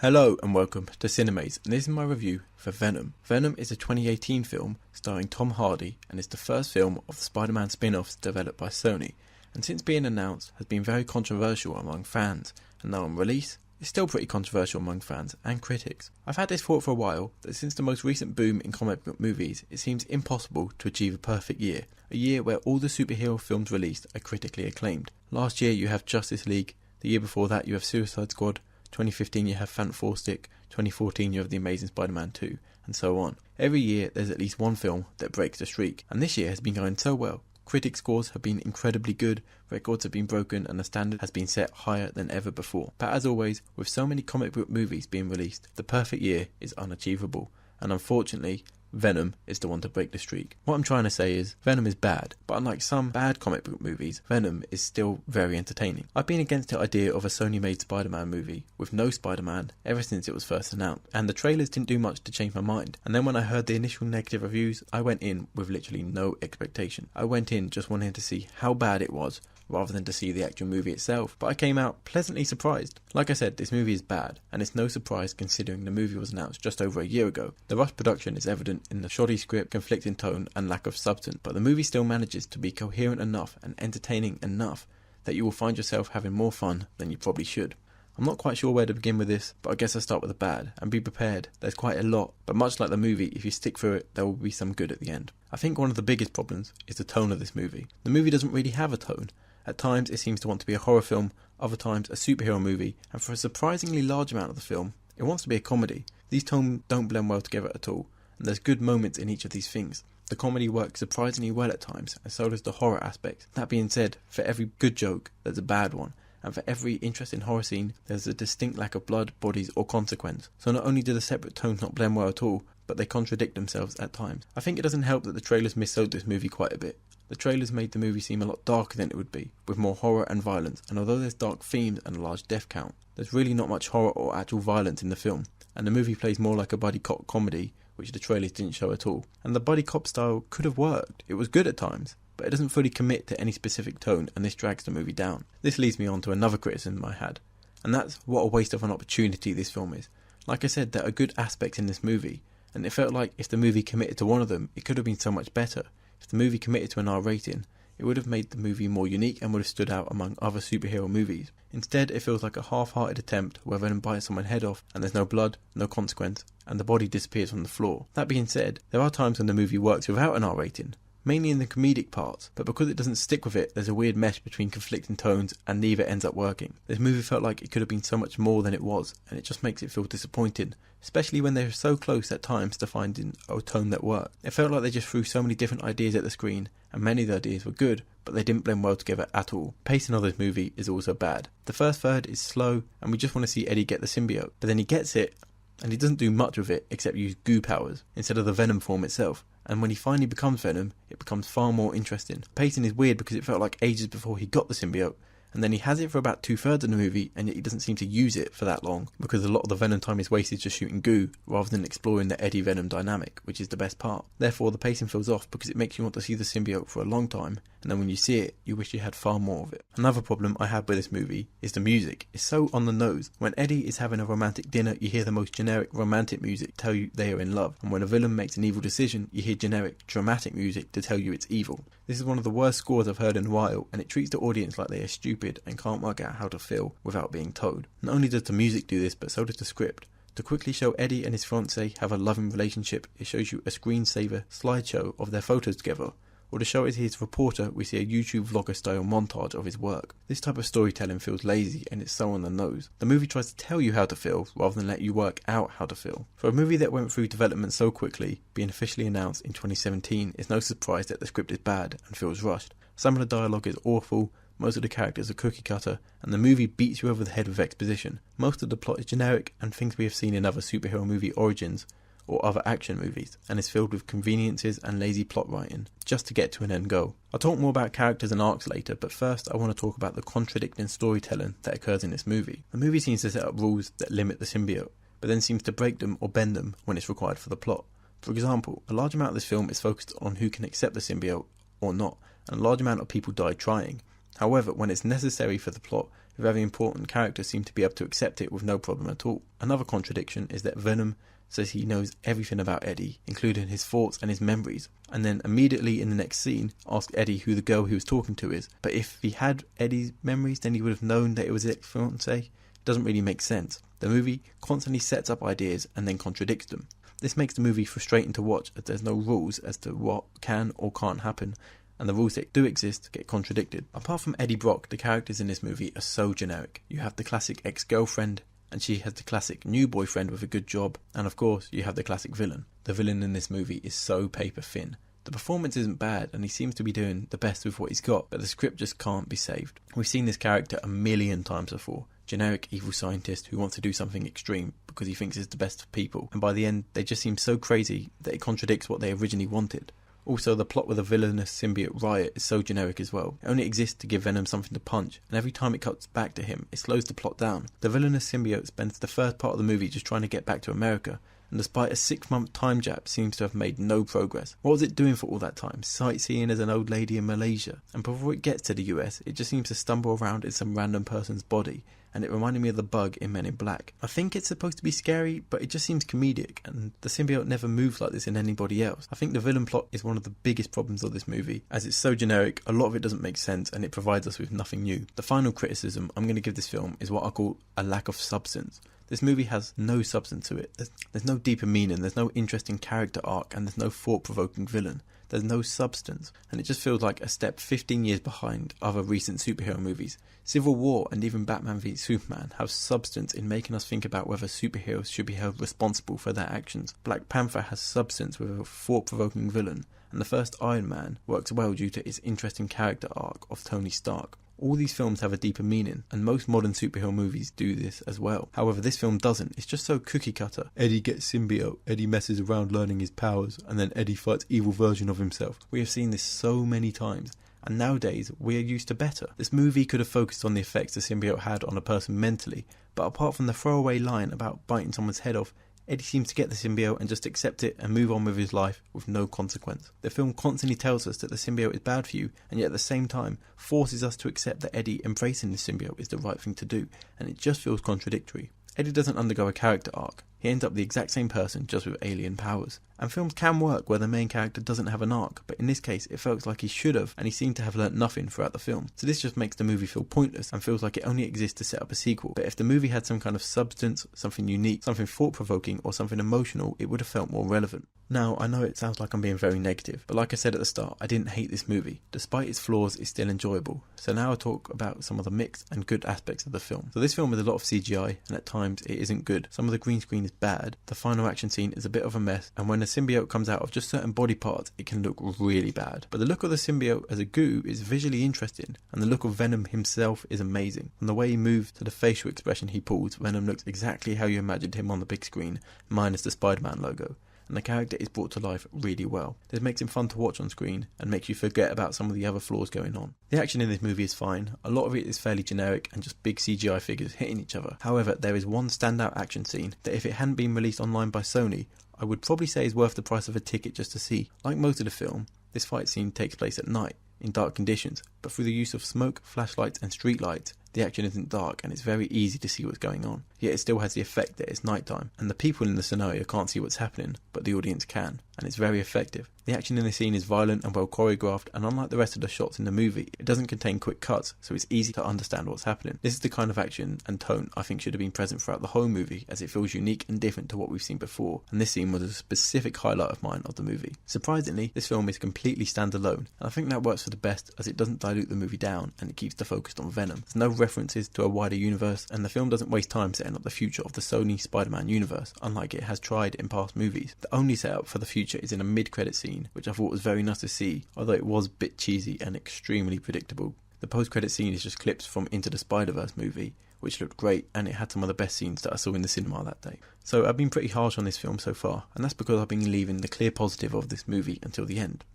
Hello and welcome to Cinemaze, and this is my review for Venom. Venom is a 2018 film starring Tom Hardy and is the first film of the Spider-Man spin-offs developed by Sony, and since being announced has been very controversial among fans, and now on release is still pretty controversial among fans and critics. I've had this thought for a while that since the most recent boom in comic book movies, it seems impossible to achieve a perfect year, a year where all the superhero films released are critically acclaimed. Last year you have Justice League, the year before that you have Suicide Squad, 2015 you have Fantastic, 2014 you have The Amazing Spider-Man 2, and so on. Every year there's at least one film that breaks the streak, and this year has been going so well. Critic scores have been incredibly good, records have been broken, and the standard has been set higher than ever before. But as always, with so many comic book movies being released, the perfect year is unachievable, and unfortunately, Venom is the one to break the streak. What I'm trying to say is, Venom is bad, but unlike some bad comic book movies, Venom is still very entertaining. I've been against the idea of a Sony-made Spider-Man movie with no Spider-Man ever since it was first announced, and the trailers didn't do much to change my mind. And then when I heard the initial negative reviews, I went in with literally no expectation. I went in just wanting to see how bad it was, rather than to see the actual movie itself, but I came out pleasantly surprised. Like I said, this movie is bad, and it's no surprise considering the movie was announced just over a year ago. The rushed production is evident in the shoddy script, conflicting tone, and lack of substance, but the movie still manages to be coherent enough and entertaining enough that you will find yourself having more fun than you probably should. I'm not quite sure where to begin with this, but I guess I'll start with the bad, and be prepared. There's quite a lot, but much like the movie, if you stick through it, there will be some good at the end. I think one of the biggest problems is the tone of this movie. The movie doesn't really have a tone. At times it seems to want to be a horror film, other times a superhero movie, and for a surprisingly large amount of the film, it wants to be a comedy. These tones don't blend well together at all, and there's good moments in each of these things. The comedy works surprisingly well at times, and so does the horror aspect. That being said, for every good joke, there's a bad one, and for every interesting horror scene, there's a distinct lack of blood, bodies, or consequence. So not only do the separate tones not blend well at all, but they contradict themselves at times. I think it doesn't help that the trailers missold this movie quite a bit. The trailers made the movie seem a lot darker than it would be, with more horror and violence, and although there's dark themes and a large death count, there's really not much horror or actual violence in the film, and the movie plays more like a buddy cop comedy, which the trailers didn't show at all. And the buddy cop style could have worked, it was good at times, but it doesn't fully commit to any specific tone, and this drags the movie down. This leads me on to another criticism I had, and that's what a waste of an opportunity this film is. Like I said, there are good aspects in this movie, and it felt like if the movie committed to one of them, it could have been so much better. If the movie committed to an R rating, it would have made the movie more unique and would have stood out among other superhero movies. Instead, it feels like a half-hearted attempt where Venom bites someone's head off and there's no blood, no consequence, and the body disappears from the floor. That being said, there are times when the movie works without an R rating, mainly in the comedic parts, but because it doesn't stick with it, there's a weird mesh between conflicting tones and neither ends up working. This movie felt like it could have been so much more than it was, and it just makes it feel disappointing, especially when they're so close at times to finding a tone that worked. It felt like they just threw so many different ideas at the screen, and many of the ideas were good, but they didn't blend well together at all. Pacing of this movie is also bad. The first third is slow, and we just want to see Eddie get the symbiote, but then he gets it, and he doesn't do much with it except use goo powers instead of the Venom form itself. And when he finally becomes Venom, it becomes far more interesting. Pacing is weird because it felt like ages before he got the symbiote, and then he has it for about 2/3 of the movie, and yet he doesn't seem to use it for that long, because a lot of the Venom time is wasted just shooting goo, rather than exploring the Eddie-Venom dynamic, which is the best part. Therefore, the pacing feels off because it makes you want to see the symbiote for a long time, and then when you see it, you wish you had far more of it. Another problem I had with this movie is the music. It's so on the nose. When Eddie is having a romantic dinner, you hear the most generic romantic music tell you they are in love, and when a villain makes an evil decision, you hear generic dramatic music to tell you it's evil. This is one of the worst scores I've heard in a while, and it treats the audience like they are stupid and can't work out how to feel without being told. Not only does the music do this, but so does the script. To quickly show Eddie and his fiancée have a loving relationship, it shows you a screensaver slideshow of their photos together, or to show it to his reporter, we see a YouTube vlogger style montage of his work. This type of storytelling feels lazy and it's so on the nose. The movie tries to tell you how to feel rather than let you work out how to feel. For a movie that went through development so quickly, being officially announced in 2017, it's no surprise that the script is bad and feels rushed. Some of the dialogue is awful, most of the characters are cookie cutter, and the movie beats you over the head with exposition. Most of the plot is generic and things we have seen in other superhero movie origins or other action movies, and is filled with conveniences and lazy plot writing, just to get to an end goal. I'll talk more about characters and arcs later, but first I want to talk about the contradicting storytelling that occurs in this movie. The movie seems to set up rules that limit the symbiote, but then seems to break them or bend them when it's required for the plot. For example, a large amount of this film is focused on who can accept the symbiote or not, and a large amount of people die trying. However, when it's necessary for the plot, very important characters seem to be able to accept it with no problem at all. Another contradiction is that Venom says he knows everything about Eddie, including his thoughts and his memories, and then immediately in the next scene asks Eddie who the girl he was talking to is. But if he had Eddie's memories, then he would have known that it was his ex-fiancée. It doesn't really make sense. The movie constantly sets up ideas and then contradicts them. This makes the movie frustrating to watch, as there's no rules as to what can or can't happen, and the rules that do exist get contradicted. Apart from Eddie Brock, the characters in this movie are so generic. You have the classic ex-girlfriend, and she has the classic new boyfriend with a good job, and of course you have the classic villain. The villain in this movie is so paper thin. The performance isn't bad and he seems to be doing the best with what he's got, but the script just can't be saved. We've seen this character a million times before. Generic evil scientist who wants to do something extreme because he thinks it's the best for people, and by the end they just seem so crazy that it contradicts what they originally wanted. Also, the plot with a villainous symbiote Riot is so generic as well. It only exists to give Venom something to punch, and every time it cuts back to him, it slows the plot down. The villainous symbiote spends the first part of the movie just trying to get back to America, and despite a 6-month time jab, seems to have made no progress. What was it doing for all that time? Sightseeing as an old lady in Malaysia? And before it gets to the US, it just seems to stumble around in some random person's body, and it reminded me of the bug in Men in Black. I think it's supposed to be scary, but it just seems comedic, and the symbiote never moves like this in anybody else. I think the villain plot is one of the biggest problems of this movie, as it's so generic, a lot of it doesn't make sense, and it provides us with nothing new. The final criticism I'm going to give this film is what I call a lack of substance. This movie has no substance to it. There's no deeper meaning, there's no interesting character arc, and there's no thought-provoking villain. There's no substance, and it just feels like a step 15 years behind other recent superhero movies. Civil War and even Batman v Superman have substance in making us think about whether superheroes should be held responsible for their actions. Black Panther has substance with a thought-provoking villain, and the first Iron Man works well due to its interesting character arc of Tony Stark. All these films have a deeper meaning, and most modern superhero movies do this as well. However, this film doesn't. It's just so cookie cutter. Eddie gets symbiote, Eddie messes around learning his powers, and then Eddie fights evil version of himself. We have seen this so many times, and nowadays we are used to better. This movie could have focused on the effects the symbiote had on a person mentally, but apart from the throwaway line about biting someone's head off, Eddie seems to get the symbiote and just accept it and move on with his life with no consequence. The film constantly tells us that the symbiote is bad for you, and yet at the same time forces us to accept that Eddie embracing the symbiote is the right thing to do, and it just feels contradictory. Eddie doesn't undergo a character arc. He ends up the exact same person, just with alien powers. And films can work where the main character doesn't have an arc, but in this case it felt like he should have, and he seemed to have learnt nothing throughout the film. So this just makes the movie feel pointless, and feels like it only exists to set up a sequel. But if the movie had some kind of substance, something unique, something thought-provoking, or something emotional, it would have felt more relevant. Now, I know it sounds like I'm being very negative, but like I said at the start, I didn't hate this movie. Despite its flaws, it's still enjoyable. So now I'll talk about some of the mixed and good aspects of the film. So this film has a lot of CGI, and at times it isn't good. Some of the green screen is bad, the final action scene is a bit of a mess, and when a symbiote comes out of just certain body parts, it can look really bad. But the look of the symbiote as a goo is visually interesting, and the look of Venom himself is amazing. And the way he moves to the facial expression he pulls, Venom looks exactly how you imagined him on the big screen, minus the Spider-Man logo. And the character is brought to life really well. This makes him fun to watch on screen and makes you forget about some of the other flaws going on. The action in this movie is fine. A lot of it is fairly generic and just big CGI figures hitting each other. However, there is one standout action scene that if it hadn't been released online by Sony, I would probably say is worth the price of a ticket just to see. Like most of the film, this fight scene takes place at night, in dark conditions, but through the use of smoke, flashlights and street lights, the action isn't dark and it's very easy to see what's going on. Yet it still has the effect that it's nighttime, and the people in the scenario can't see what's happening, but the audience can, and it's very effective. The action in the scene is violent and well choreographed, and unlike the rest of the shots in the movie, it doesn't contain quick cuts, so it's easy to understand what's happening. This is the kind of action and tone I think should have been present throughout the whole movie, as it feels unique and different to what we've seen before, and this scene was a specific highlight of mine of the movie. Surprisingly, this film is completely standalone, and I think that works for the best, as it doesn't dilute the movie down, and it keeps the focus on Venom. There's no references to a wider universe, and the film doesn't waste time setting up the future of the Sony Spider-Man universe, unlike it has tried in past movies. The only setup for the future is in a mid-credit scene, which I thought was very nice to see, although it was a bit cheesy and extremely predictable. The post-credit scene is just clips from Into the Spider-Verse movie, which looked great, and it had some of the best scenes that I saw in the cinema that day. So I've been pretty harsh on this film so far, and that's because I've been leaving the clear positive of this movie until the end.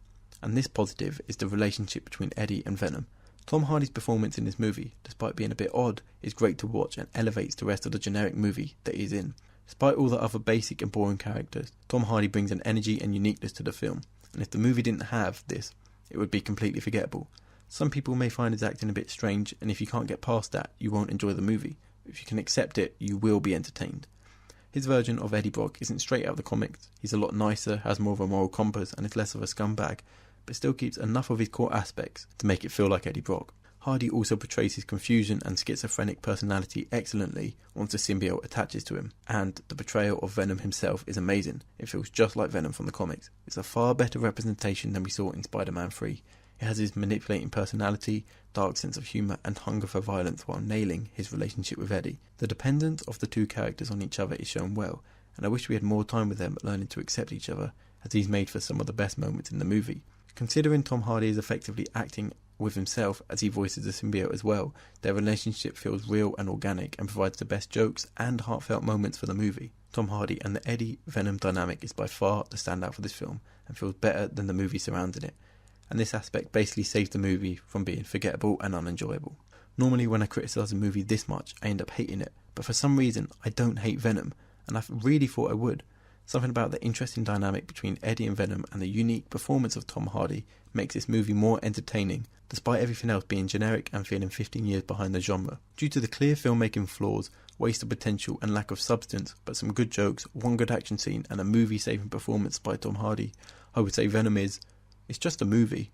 And this positive is the relationship between Eddie and Venom. Tom Hardy's performance in this movie, despite being a bit odd, is great to watch and elevates the rest of the generic movie that he's in. Despite all the other basic and boring characters, Tom Hardy brings an energy and uniqueness to the film, and if the movie didn't have this, it would be completely forgettable. Some people may find his acting a bit strange, and if you can't get past that, you won't enjoy the movie. If you can accept it, you will be entertained. His version of Eddie Brock isn't straight out of the comics. He's a lot nicer, has more of a moral compass, and is less of a scumbag, but still keeps enough of his core aspects to make it feel like Eddie Brock. Hardy also portrays his confusion and schizophrenic personality excellently once the symbiote attaches to him, and the portrayal of Venom himself is amazing. It feels just like Venom from the comics. It's a far better representation than we saw in Spider-Man 3. It has his manipulating personality, dark sense of humour, and hunger for violence while nailing his relationship with Eddie. The dependence of the two characters on each other is shown well, and I wish we had more time with them learning to accept each other, as he's made for some of the best moments in the movie. Considering Tom Hardy is effectively acting with himself as he voices the symbiote as well, their relationship feels real and organic and provides the best jokes and heartfelt moments for the movie. Tom Hardy and the Eddie-Venom dynamic is by far the standout for this film and feels better than the movie surrounding it, and this aspect basically saves the movie from being forgettable and unenjoyable. Normally when I criticise a movie this much, I end up hating it, but for some reason I don't hate Venom, and I really thought I would. Something about the interesting dynamic between Eddie and Venom and the unique performance of Tom Hardy makes this movie more entertaining, despite everything else being generic and feeling 15 years behind the genre. Due to the clear filmmaking flaws, wasted potential and lack of substance, but some good jokes, one good action scene and a movie-saving performance by Tom Hardy, I would say Venom it's just a movie.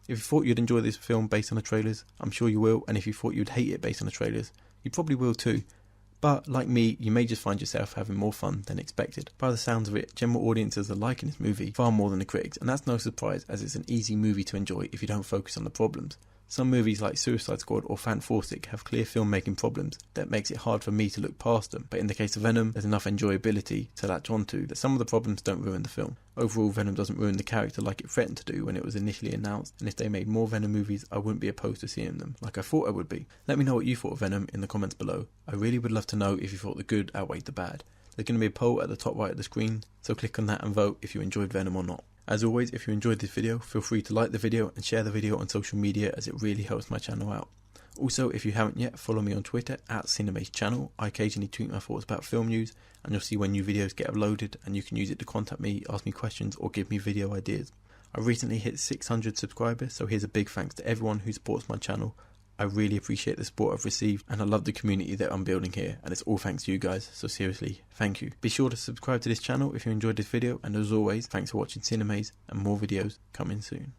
If you thought you'd enjoy this film based on the trailers, I'm sure you will, and if you thought you'd hate it based on the trailers, you probably will too. But, like me, you may just find yourself having more fun than expected. By the sounds of it, general audiences are liking this movie far more than the critics, and that's no surprise as it's an easy movie to enjoy if you don't focus on the problems. Some movies like Suicide Squad or Fantastic have clear filmmaking problems that makes it hard for me to look past them, but in the case of Venom, there's enough enjoyability to latch onto that some of the problems don't ruin the film. Overall, Venom doesn't ruin the character like it threatened to do when it was initially announced, and if they made more Venom movies, I wouldn't be opposed to seeing them, like I thought I would be. Let me know what you thought of Venom in the comments below. I really would love to know if you thought the good outweighed the bad. There's going to be a poll at the top right of the screen, so click on that and vote if you enjoyed Venom or not. As always, if you enjoyed this video, feel free to like the video and share the video on social media as it really helps my channel out. Also, if you haven't yet, follow me on Twitter @CinemaceChannel. I occasionally tweet my thoughts about film news, and you'll see when new videos get uploaded, and you can use it to contact me, ask me questions, or give me video ideas. I recently hit 600 subscribers, so here's a big thanks to everyone who supports my channel. I really appreciate the support I've received, and I love the community that I'm building here, and it's all thanks to you guys, so seriously, thank you. Be sure to subscribe to this channel if you enjoyed this video, and as always, thanks for watching Cinemaze, and more videos coming soon.